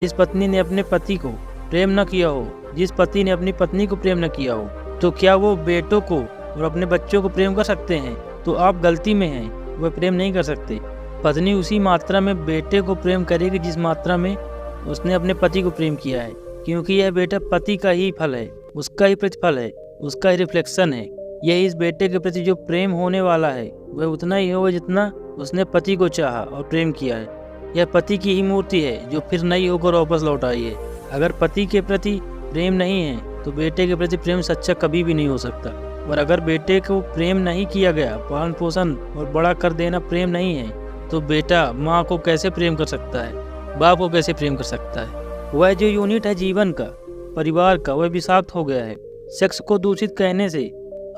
जिस पत्नी ने अपने पति को प्रेम न किया हो, जिस पति ने अपनी पत्नी को प्रेम न किया हो, तो क्या वो बेटों को और अपने बच्चों को प्रेम कर सकते हैं? तो आप गलती में हैं, वह प्रेम नहीं कर सकते। पत्नी उसी मात्रा में बेटे को प्रेम करेगी जिस मात्रा में उसने अपने पति को प्रेम किया है, क्योंकि यह बेटा पति का ही फल है, उसका ही प्रतिफल है, उसका ही रिफ्लेक्शन है। यह इस बेटे के प्रति जो प्रेम होने वाला है वह उतना ही होगा जितना उसने पति को चाहा और प्रेम किया है। यह पति की ही मूर्ति है जो फिर नई होकर वापस लौट आई है। अगर पति के प्रति प्रेम नहीं है तो बेटे के प्रति प्रेम सच्चा कभी भी नहीं हो सकता। और अगर बेटे को प्रेम नहीं किया गया, पालन पोषण और बड़ा कर देना प्रेम नहीं है, तो बेटा माँ को कैसे प्रेम कर सकता है, बाप को कैसे प्रेम कर सकता है? वह जो यूनिट है जीवन का, परिवार का, वह विषाक्त हो गया है। सेक्स को दूषित कहने से,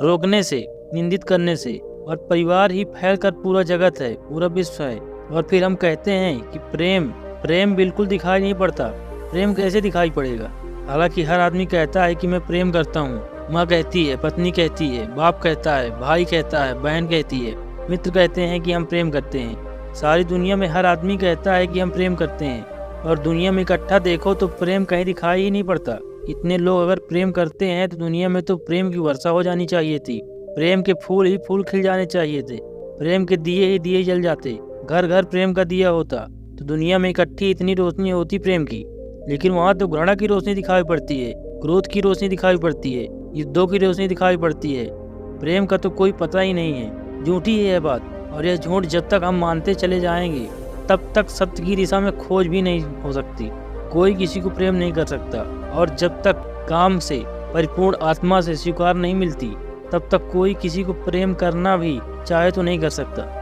रोकने से, निंदित करने से, और परिवार ही फैल कर पूरा जगत है, पूरा विश्व है। और फिर हम कहते हैं कि प्रेम बिल्कुल दिखाई नहीं पड़ता। प्रेम कैसे दिखाई पड़ेगा? हालांकि हर आदमी कहता है कि मैं प्रेम करता हूँ। माँ कहती है, पत्नी कहती है, बाप कहता है, भाई कहता है, बहन कहती है, मित्र कहते हैं कि हम प्रेम करते हैं। सारी दुनिया में हर आदमी कहता है कि हम प्रेम करते हैं, और दुनिया में इकट्ठा देखो तो प्रेम कहीं दिखाई ही नहीं पड़ता। इतने लोग अगर प्रेम करते हैं तो दुनिया में तो प्रेम की वर्षा हो जानी चाहिए थी। प्रेम के फूल ही फूल खिल जाने चाहिए थे। प्रेम के दिए ही दिए जल जाते। घर घर प्रेम का दिया होता तो दुनिया में इकट्ठी इतनी रोशनी होती प्रेम की। लेकिन वहाँ तो घृणा की रोशनी दिखाई पड़ती है, क्रोध की रोशनी दिखाई पड़ती है, युद्धों की रोशनी दिखाई पड़ती है। प्रेम का तो कोई पता ही नहीं है। झूठी है यह बात, और यह झूठ जब तक हम मानते चले जाएंगे तब तक सत्य की दिशा में खोज भी नहीं हो सकती। कोई किसी को प्रेम नहीं कर सकता, और जब तक काम से परिपूर्ण आत्मा से स्वीकार नहीं मिलती तब तक कोई किसी को प्रेम करना भी चाहे तो नहीं कर सकता।